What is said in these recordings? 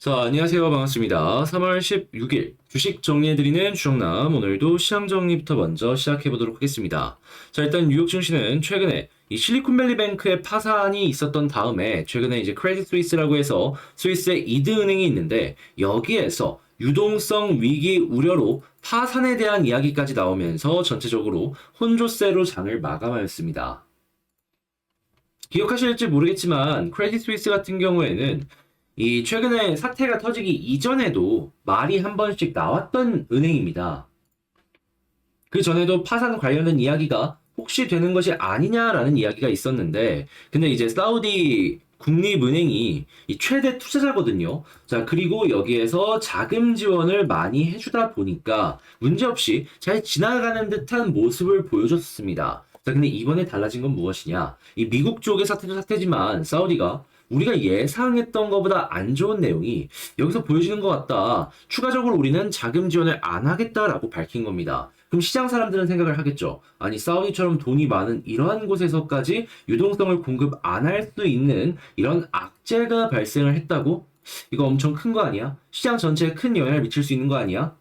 자, 안녕하세요. 반갑습니다. 3월 16일 주식 정리해드리는 주정남. 오늘도 시장 정리부터 먼저 시작해보도록 하겠습니다. 자, 일단 뉴욕 증시는 최근에 이 실리콘밸리뱅크의 파산이 있었던 다음에 최근에 이제 크레딧 스위스라고 해서 스위스의 이드은행이 있는데 여기에서 유동성 위기 우려로 파산에 대한 이야기까지 나오면서 전체적으로 혼조세로 장을 마감하였습니다. 기억하실지 모르겠지만 크레딧 스위스 같은 경우에는 이 최근에 사태가 터지기 이전에도 말이 한 번씩 나왔던 은행입니다. 그 전에도 파산 관련된 이야기가 혹시 되는 것이 아니냐라는 이야기가 있었는데, 근데 이제 사우디 국립은행이 이 최대 투자자거든요. 자, 그리고 여기에서 자금 지원을 많이 해주다 보니까 문제없이 잘 지나가는 듯한 모습을 보여줬습니다. 자, 근데 이번에 달라진 건 무엇이냐? 이 미국 쪽의 사태도 사태지만 사우디가 우리가 예상했던 것보다 안 좋은 내용이 여기서 보여지는 것 같다. 추가적으로 우리는 자금 지원을 안 하겠다라고 밝힌 겁니다. 그럼 시장 사람들은 생각을 하겠죠. 아니, 사우디처럼 돈이 많은 이러한 곳에서까지 유동성을 공급 안 할 수 있는 이런 악재가 발생을 했다고? 이거 엄청 큰 거 아니야? 시장 전체에 큰 영향을 미칠 수 있는 거 아니야?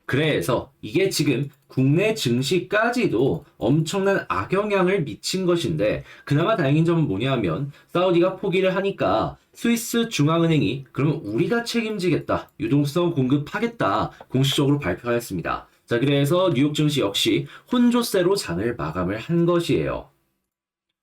그래서 이게 지금 국내 증시까지도 엄청난 악영향을 미친 것인데 그나마 다행인 점은 뭐냐 하면 사우디가 포기를 하니까 스위스 중앙은행이 그러면 우리가 책임지겠다. 유동성 공급하겠다. 공식적으로 발표하였습니다. 자, 그래서 뉴욕 증시 역시 혼조세로 장을 마감을 한 것이에요.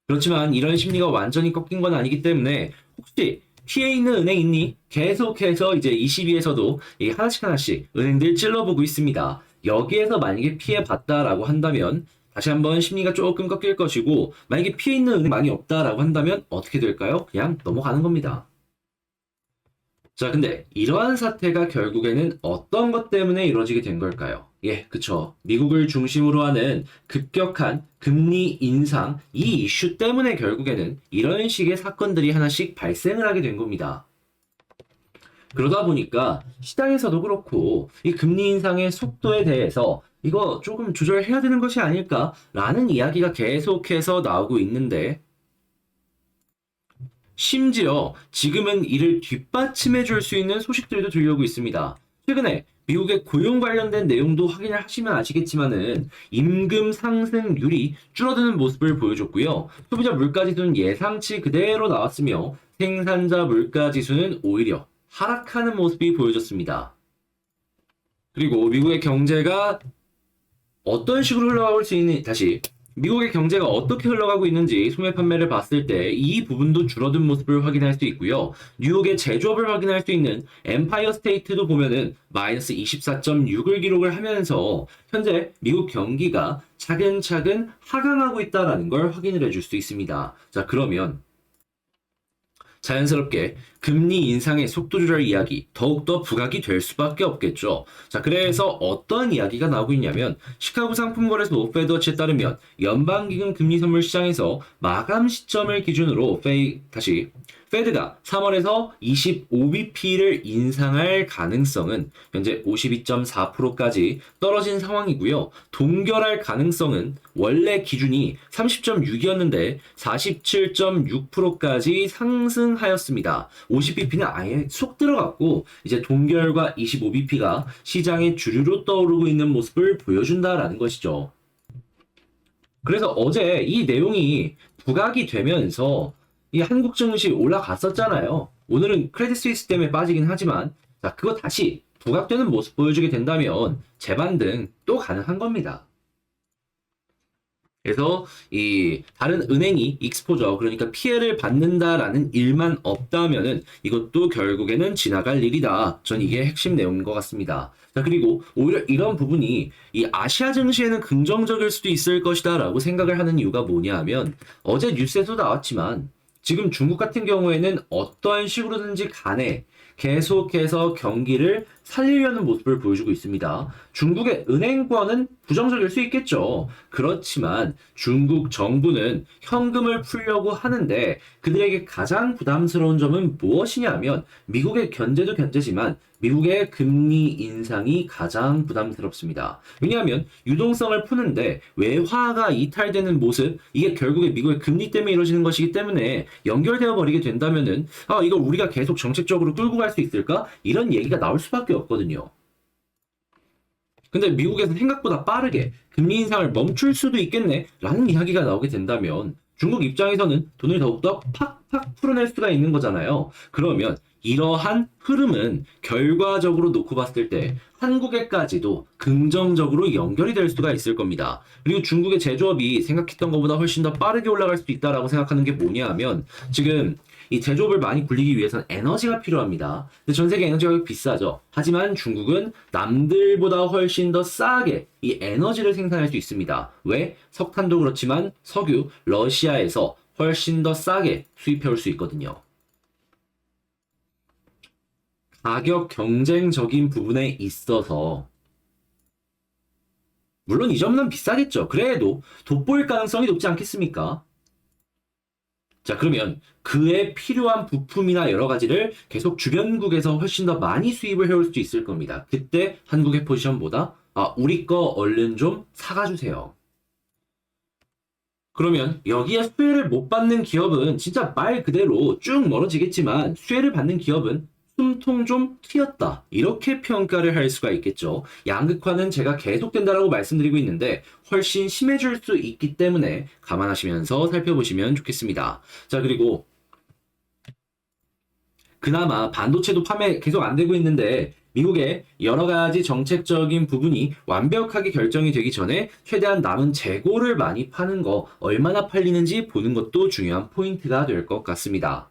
그렇지만 이런 심리가 완전히 꺾인 건 아니기 때문에 혹시 피해 있는 은행 있니? 계속해서 이제 22에서도 하나씩 은행들 찔러보고 있습니다. 여기에서 만약에 피해 봤다라고 한다면 다시 한번 심리가 조금 꺾일 것이고 만약에 피해 있는 은행 많이 없다라고 한다면 어떻게 될까요? 그냥 넘어가는 겁니다. 자, 근데 이러한 사태가 결국에는 어떤 것 때문에 이루어지게 된 걸까요? 예, 그쵸. 미국을 중심으로 하는 급격한 금리 인상, 이 이슈 때문에 결국에는 이런 식의 사건들이 하나씩 발생을 하게 된 겁니다. 그러다 보니까 시장에서도 그렇고 이 금리 인상의 속도에 대해서 이거 조금 조절해야 되는 것이 아닐까라는 이야기가 계속해서 나오고 있는데 심지어 지금은 이를 뒷받침해 줄 수 있는 소식들도 들려오고 있습니다. 최근에 미국의 고용 관련된 내용도 확인을 하시면 아시겠지만은 임금 상승률이 줄어드는 모습을 보여줬고요. 소비자 물가 지수는 예상치 그대로 나왔으며 생산자 물가 지수는 오히려 하락하는 모습이 보여졌습니다. 그리고 미국의 경제가 어떤 식으로 흘러갈 수 있는 다시 미국의 경제가 어떻게 흘러가고 있는지 소매 판매를 봤을 때 이 부분도 줄어든 모습을 확인할 수 있고요. 뉴욕의 제조업을 확인할 수 있는 엠파이어 스테이트도 보면은 마이너스 24.6을 기록을 하면서 현재 미국 경기가 차근차근 하강하고 있다는 걸 확인을 해줄 수 있습니다. 자, 그러면 자연스럽게 금리 인상의 속도 조절 이야기 더욱더 부각이 될 수밖에 없겠죠. 자, 그래서 어떤 이야기가 나오고 있냐면 시카고 상품거래소 페드워치에 따르면 연방기금 금리 선물 시장에서 마감 시점을 기준으로 페드가 3월에서 25bp를 인상할 가능성은 현재 52.4%까지 떨어진 상황이고요. 동결할 가능성은 원래 기준이 30.6이었는데 47.6%까지 상승하였습니다. 50bp는 아예 쏙 들어갔고 이제 동결과 25bp가 시장의 주류로 떠오르고 있는 모습을 보여준다라는 것이죠. 그래서 어제 이 내용이 부각이 되면서 이 한국 증시 올라갔었잖아요. 오늘은 크레딧 스위스 때문에 빠지긴 하지만 자, 그거 다시 부각되는 모습 보여주게 된다면 재반등 또 가능한 겁니다. 그래서 이 다른 은행이 익스포저 그러니까 피해를 받는다라는 일만 없다면은 이것도 결국에는 지나갈 일이다. 전 이게 핵심 내용인 것 같습니다. 자, 그리고 오히려 이런 부분이 이 아시아 증시에는 긍정적일 수도 있을 것이다라고 생각을 하는 이유가 뭐냐 하면 어제 뉴스에도 나왔지만 지금 중국 같은 경우에는 어떠한 식으로든지 간에 계속해서 경기를 살리려는 모습을 보여주고 있습니다. 중국의 은행권은 부정적일 수 있겠죠. 그렇지만 중국 정부는 현금을 풀려고 하는데 그들에게 가장 부담스러운 점은 무엇이냐면 미국의 견제도 견제지만 미국의 금리 인상이 가장 부담스럽습니다. 왜냐하면 유동성을 푸는데 외화가 이탈되는 모습, 이게 결국에 미국의 금리 때문에 이루어지는 것이기 때문에 연결되어 버리게 된다면은 이걸 우리가 계속 정책적으로 끌고 갈 수 있을까? 이런 얘기가 나올 수밖에 없거든요. 근데 미국에서 생각보다 빠르게 금리 인상을 멈출 수도 있겠네 라는 이야기가 나오게 된다면 중국 입장에서는 돈을 더욱더 팍팍 풀어낼 수가 있는 거잖아요. 그러면 이러한 흐름은 결과적으로 놓고 봤을 때 한국에까지도 긍정적으로 연결이 될 수가 있을 겁니다. 그리고 중국의 제조업이 생각했던 것보다 훨씬 더 빠르게 올라갈 수도 있다라고 생각하는 게 뭐냐 하면 지금 이 제조업을 많이 굴리기 위해서는 에너지가 필요합니다. 근데 전 세계 에너지 가격이 비싸죠. 하지만 중국은 남들보다 훨씬 더 싸게 이 에너지를 생산할 수 있습니다. 왜? 석탄도 그렇지만 석유, 러시아에서 훨씬 더 싸게 수입해 올 수 있거든요. 가격 경쟁적인 부분에 있어서 물론 이 점은 비싸겠죠. 그래도 돋보일 가능성이 높지 않겠습니까? 자, 그러면 그에 필요한 부품이나 여러 가지를 계속 주변국에서 훨씬 더 많이 수입을 해올 수 있을 겁니다. 그때 한국의 포지션보다 우리 거 얼른 좀 사가주세요. 그러면 여기에 수혜를 못 받는 기업은 진짜 말 그대로 쭉 멀어지겠지만 수혜를 받는 기업은 숨통 좀 튀었다. 이렇게 평가를 할 수가 있겠죠. 양극화는 제가 계속된다라고 말씀드리고 있는데 훨씬 심해질 수 있기 때문에 감안하시면서 살펴보시면 좋겠습니다. 자, 그리고 그나마 반도체도 판매 계속 안 되고 있는데 미국의 여러 가지 정책적인 부분이 완벽하게 결정이 되기 전에 최대한 남은 재고를 많이 파는 거 얼마나 팔리는지 보는 것도 중요한 포인트가 될 것 같습니다.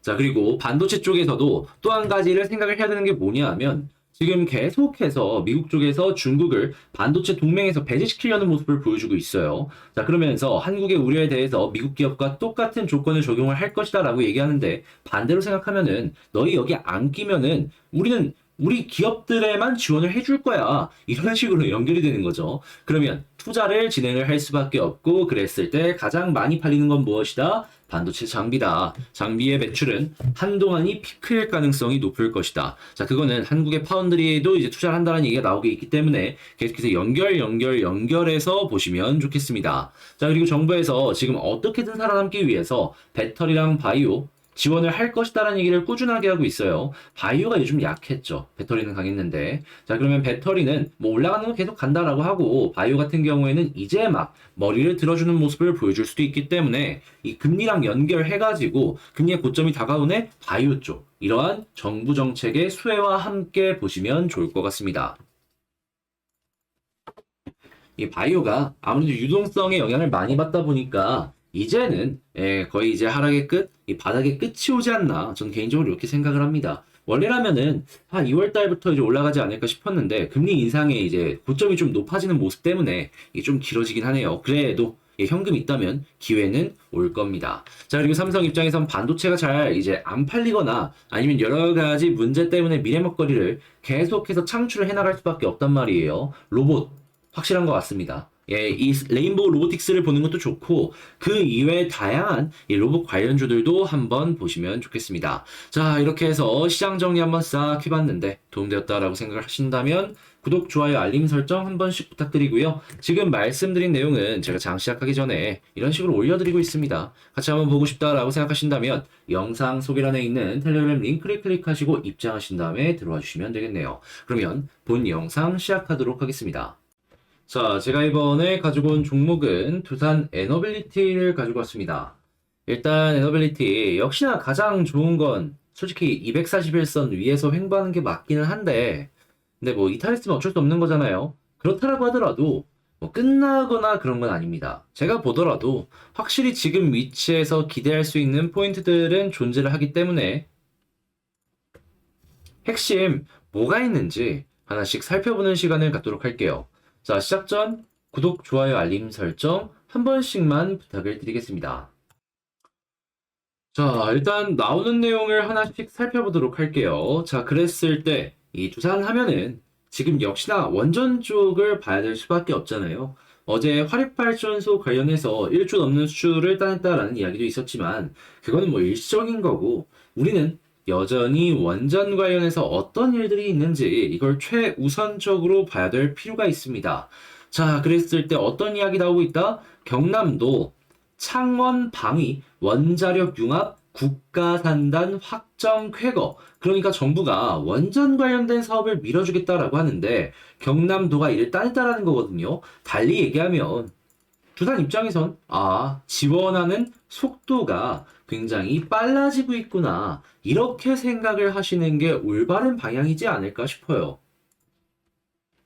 자, 그리고 반도체 쪽에서도 또 한 가지를 생각을 해야 되는 게 뭐냐 하면 지금 계속해서 미국 쪽에서 중국을 반도체 동맹에서 배제시키려는 모습을 보여주고 있어요. 자, 그러면서 한국의 우려에 대해서 미국 기업과 똑같은 조건을 적용을 할 것이다 라고 얘기하는데 반대로 생각하면은 너희 여기 안 끼면은 우리는 우리 기업들에만 지원을 해줄 거야. 이런 식으로 연결이 되는 거죠. 그러면 투자를 진행을 할 수밖에 없고 그랬을 때 가장 많이 팔리는 건 무엇이다? 반도체 장비다. 장비의 매출은 한동안이 피크일 가능성이 높을 것이다. 자, 그거는 한국의 파운드리에도 이제 투자를 한다는 얘기가 나오게 있기 때문에 계속해서 연결해서 보시면 좋겠습니다. 자, 그리고 정부에서 지금 어떻게든 살아남기 위해서 배터리랑 바이오 지원을 할 것이다라는 얘기를 꾸준하게 하고 있어요. 바이오가 요즘 약했죠. 배터리는 강했는데. 자, 그러면 배터리는 뭐 올라가는 거 계속 간다라고 하고 바이오 같은 경우에는 이제 막 머리를 들어주는 모습을 보여줄 수도 있기 때문에 이 금리랑 연결해가지고 금리의 고점이 다가오네 바이오 쪽 이러한 정부 정책의 수혜와 함께 보시면 좋을 것 같습니다. 이 바이오가 아무래도 유동성에 영향을 많이 받다 보니까 이제는 거의 이제 하락의 끝, 이 바닥의 끝이 오지 않나 저는 개인적으로 이렇게 생각을 합니다. 원래라면은 한 2월 달부터 이제 올라가지 않을까 싶었는데 금리 인상의 이제 고점이 좀 높아지는 모습 때문에 이게 좀 길어지긴 하네요. 그래도 현금이 있다면 기회는 올 겁니다. 자, 그리고 삼성 입장에선 반도체가 잘 이제 안 팔리거나 아니면 여러 가지 문제 때문에 미래 먹거리를 계속해서 창출을 해나갈 수밖에 없단 말이에요. 로봇 확실한 것 같습니다. 이 레인보우 로보틱스를 보는 것도 좋고 그 이외에 다양한 이 로봇 관련주들도 한번 보시면 좋겠습니다. 자, 이렇게 해서 시장 정리 한번 싹 해봤는데 도움되었다라고 생각을 하신다면 구독, 좋아요, 알림 설정 한 번씩 부탁드리고요. 지금 말씀드린 내용은 제가 장 시작하기 전에 이런 식으로 올려드리고 있습니다. 같이 한번 보고 싶다라고 생각하신다면 영상 소개란에 있는 텔레그램 링크를 클릭하시고 입장하신 다음에 들어와 주시면 되겠네요. 그러면 본 영상 시작하도록 하겠습니다. 자, 제가 이번에 가지고 온 종목은 두산 에너빌리티를 가지고 왔습니다. 일단 에너빌리티 역시나 가장 좋은 건 솔직히 241선 위에서 횡보하는 게 맞기는 한데 근데 뭐 이탈했으면 어쩔 수 없는 거잖아요. 그렇다라고 하더라도 뭐 끝나거나 그런 건 아닙니다. 제가 보더라도 확실히 지금 위치에서 기대할 수 있는 포인트들은 존재를 하기 때문에 핵심 뭐가 있는지 하나씩 살펴보는 시간을 갖도록 할게요. 자, 시작 전 구독, 좋아요, 알림 설정 한 번씩만 부탁을 드리겠습니다. 자, 일단 나오는 내용을 하나씩 살펴보도록 할게요. 자, 그랬을 때 이 두산 하면은 지금 역시나 원전 쪽을 봐야 될 수밖에 없잖아요. 어제 화력발전소 관련해서 1조 넘는 수출을 따냈다라는 이야기도 있었지만 그거는 뭐 일시적인 거고 우리는 여전히 원전 관련해서 어떤 일들이 있는지 이걸 최우선적으로 봐야 될 필요가 있습니다. 자, 그랬을 때 어떤 이야기 나오고 있다? 경남도 창원 방위 원자력 융합 국가산단 확정 쾌거. 그러니까 정부가 원전 관련된 사업을 밀어주겠다라고 하는데 경남도가 이를 따냈다라는 거거든요. 달리 얘기하면 두산 입장에선 지원하는 속도가 굉장히 빨라지고 있구나. 이렇게 생각을 하시는 게 올바른 방향이지 않을까 싶어요.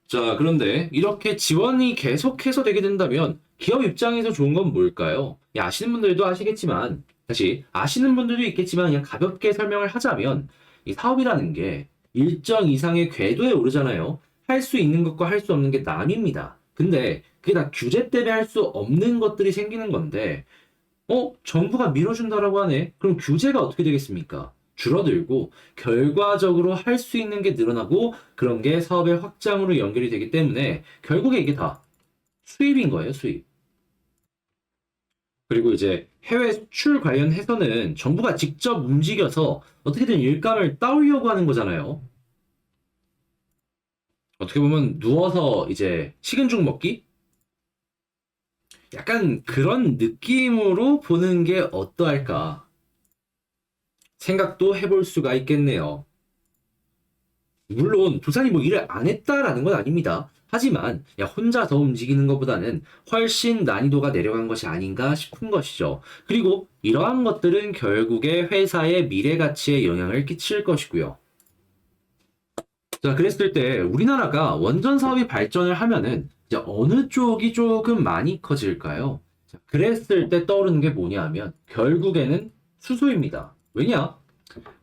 자, 그런데 이렇게 지원이 계속해서 되게 된다면 기업 입장에서 좋은 건 뭘까요? 아시는 분들도 아시겠지만, 다시 아시는 분들도 있겠지만 그냥 가볍게 설명을 하자면 이 사업이라는 게 일정 이상의 궤도에 오르잖아요. 할 수 있는 것과 할 수 없는 게 나뉩니다. 근데 그게 다 규제 때문에 할 수 없는 것들이 생기는 건데, 정부가 밀어준다라고 하네? 그럼 규제가 어떻게 되겠습니까? 줄어들고 결과적으로 할 수 있는 게 늘어나고 그런 게 사업의 확장으로 연결이 되기 때문에 결국에 이게 다 수입인 거예요, 수입. 그리고 이제 해외 수출 관련해서는 정부가 직접 움직여서 어떻게든 일감을 따오려고 하는 거잖아요. 어떻게 보면 누워서 이제 식은 죽 먹기? 약간 그런 느낌으로 보는 게 어떠할까 생각도 해볼 수가 있겠네요. 물론 두산이 뭐 일을 안 했다라는 건 아닙니다. 하지만 혼자서 움직이는 것보다는 훨씬 난이도가 내려간 것이 아닌가 싶은 것이죠. 그리고 이러한 것들은 결국에 회사의 미래 가치에 영향을 끼칠 것이고요. 자, 그랬을 때 우리나라가 원전 사업이 발전을 하면은 이제 어느 쪽이 조금 많이 커질까요? 자, 그랬을 때 떠오르는 게 뭐냐 하면 결국에는 수소입니다. 왜냐?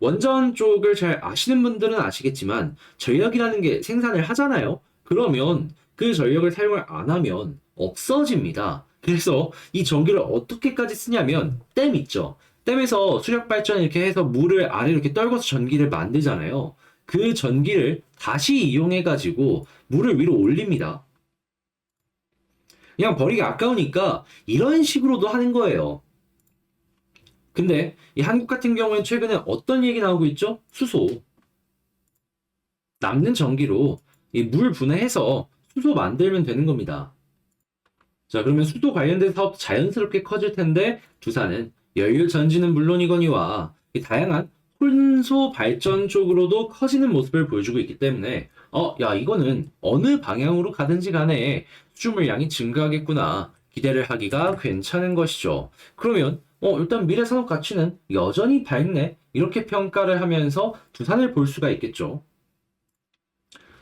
원전 쪽을 잘 아시는 분들은 아시겠지만 전력이라는 게 생산을 하잖아요. 그러면 그 전력을 사용을 안 하면 없어집니다. 그래서 이 전기를 어떻게까지 쓰냐면 댐 있죠. 댐에서 수력 발전 이렇게 해서 물을 아래로 이렇게 떨궈서 전기를 만들잖아요. 그 전기를 다시 이용해 가지고 물을 위로 올립니다. 그냥 버리기 아까우니까 이런 식으로도 하는 거예요. 근데 이 한국 같은 경우에는 최근에 어떤 얘기 나오고 있죠? 수소. 남는 전기로 이 물 분해해서 수소 만들면 되는 겁니다. 자, 그러면 수소 관련된 사업 자연스럽게 커질 텐데 두산은 연료 전지는 물론이거니와 이 다양한 혼소 발전 쪽으로도 커지는 모습을 보여주고 있기 때문에 이거는 어느 방향으로 가든지 간에 수주 물량이 증가하겠구나 기대를 하기가 괜찮은 것이죠. 그러면 일단 미래 산업 가치는 여전히 밝네 이렇게 평가를 하면서 두산을 볼 수가 있겠죠.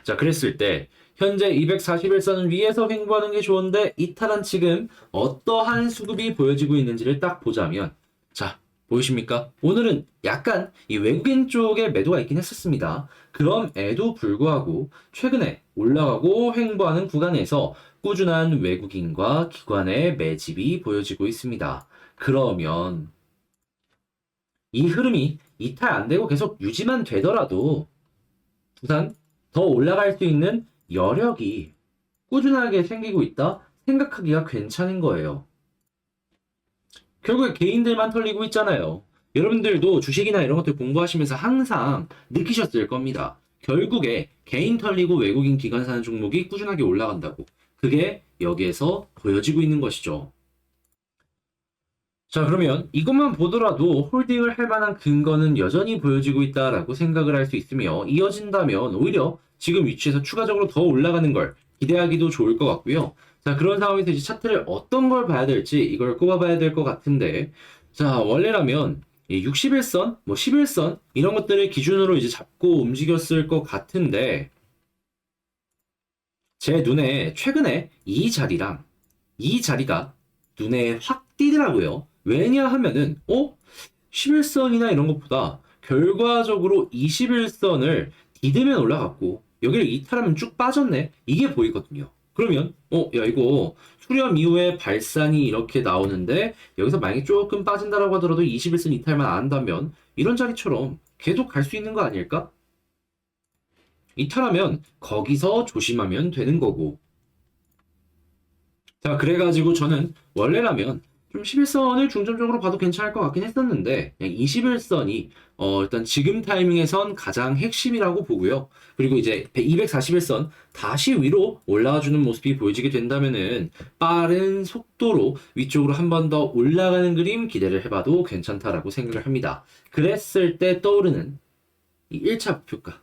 자, 그랬을 때 현재 241선을 위에서 횡보하는 게 좋은데 이탈한 지금 어떠한 수급이 보여지고 있는지를 딱 보자면 자, 보이십니까? 오늘은 약간 이 외국인 쪽에 매도가 있긴 했었습니다. 그럼에도 불구하고 최근에 올라가고 횡보하는 구간에서 꾸준한 외국인과 기관의 매집이 보여지고 있습니다. 그러면 이 흐름이 이탈 안 되고 계속 유지만 되더라도 두산 더 올라갈 수 있는 여력이 꾸준하게 생기고 있다 생각하기가 괜찮은 거예요. 결국에 개인들만 털리고 있잖아요. 여러분들도 주식이나 이런 것들 공부하시면서 항상 느끼셨을 겁니다. 결국에 개인 털리고 외국인 기관 사는 종목이 꾸준하게 올라간다고. 그게 여기에서 보여지고 있는 것이죠. 자, 그러면 이것만 보더라도 홀딩을 할 만한 근거는 여전히 보여지고 있다라고 생각을 할 수 있으며 이어진다면 오히려 지금 위치에서 추가적으로 더 올라가는 걸 기대하기도 좋을 것 같고요. 자, 그런 상황에서 이제 차트를 어떤 걸 봐야 될지 이걸 꼽아봐야 될 것 같은데 자, 원래라면 61선, 11선 이런 것들을 기준으로 이제 잡고 움직였을 것 같은데 제 눈에 최근에 이 자리랑 이 자리가 눈에 확 띄더라고요. 왜냐하면은 11선이나 이런 것보다 결과적으로 21선을 디디면 올라갔고 여기를 이탈하면 쭉 빠졌네. 이게 보이거든요. 그러면 야 이거 수렴 이후에 발산이 이렇게 나오는데 여기서 만약에 조금 빠진다라고 하더라도 21선 이탈만 안 한다면 이런 자리처럼 계속 갈 수 있는 거 아닐까? 이탈하면 거기서 조심하면 되는 거고 자, 그래가지고 저는 원래라면 좀 11선을 중점적으로 봐도 괜찮을 것 같긴 했었는데 그냥 21선이 일단 지금 타이밍에선 가장 핵심이라고 보고요. 그리고 이제 241선 다시 위로 올라와주는 모습이 보여지게 된다면은 빠른 속도로 위쪽으로 한 번 더 올라가는 그림 기대를 해봐도 괜찮다라고 생각을 합니다. 그랬을 때 떠오르는 이 1차 목표가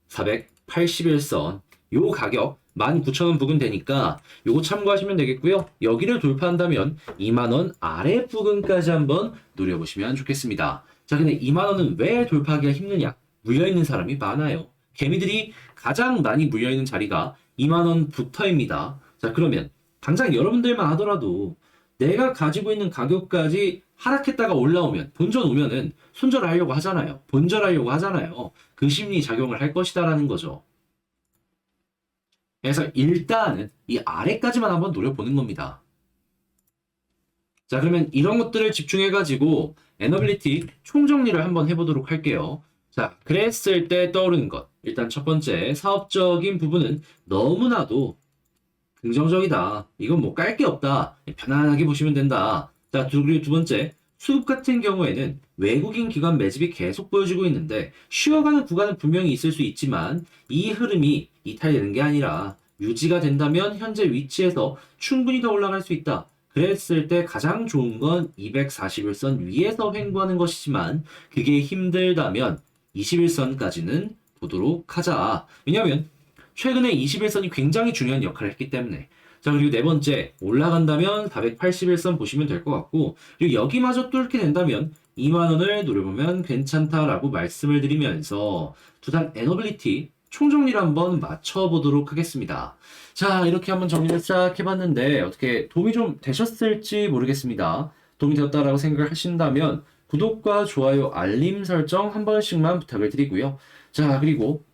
481선 요 가격 19,000원 부근 되니까 요거 참고하시면 되겠고요. 여기를 돌파한다면 2만원 아래 부근까지 한번 노려보시면 좋겠습니다. 자, 근데 2만원은 왜 돌파하기가 힘드냐? 물려있는 사람이 많아요. 개미들이 가장 많이 물려있는 자리가 2만원부터입니다. 자, 그러면 당장 여러분들만 하더라도 내가 가지고 있는 가격까지 하락했다가 올라오면 본전 오면은 손절하려고 하잖아요. 본절하려고 하잖아요. 그 심리 작용을 할 것이다라는 거죠. 그래서 일단은 이 아래까지만 한번 노려보는 겁니다. 자, 그러면 이런 것들을 집중해가지고 에너빌리티 총정리를 한번 해보도록 할게요. 자, 그랬을 때 떠오르는 것. 일단 첫 번째, 사업적인 부분은 너무나도 긍정적이다. 이건 뭐 깔 게 없다. 편안하게 보시면 된다. 자, 그리고 두 번째, 수급 같은 경우에는 외국인 기관 매집이 계속 보여지고 있는데 쉬어가는 구간은 분명히 있을 수 있지만 이 흐름이 이탈되는 게 아니라 유지가 된다면 현재 위치에서 충분히 더 올라갈 수 있다. 그랬을 때 가장 좋은 건 241선 위에서 횡보하는 것이지만 그게 힘들다면 21선까지는 보도록 하자. 왜냐하면 최근에 21선이 굉장히 중요한 역할을 했기 때문에. 자, 그리고 네 번째, 올라간다면 481선 보시면 될 것 같고, 그리고 여기마저 뚫게 된다면 2만원을 노려보면 괜찮다라고 말씀을 드리면서 두산 에너빌리티 총정리를 한번 맞춰보도록 하겠습니다. 자, 이렇게 한번 정리를 싹 해봤는데 어떻게 도움이 좀 되셨을지 모르겠습니다. 도움이 되었다라고 생각을 하신다면 구독과 좋아요, 알림 설정 한 번씩만 부탁을 드리고요. 자, 그리고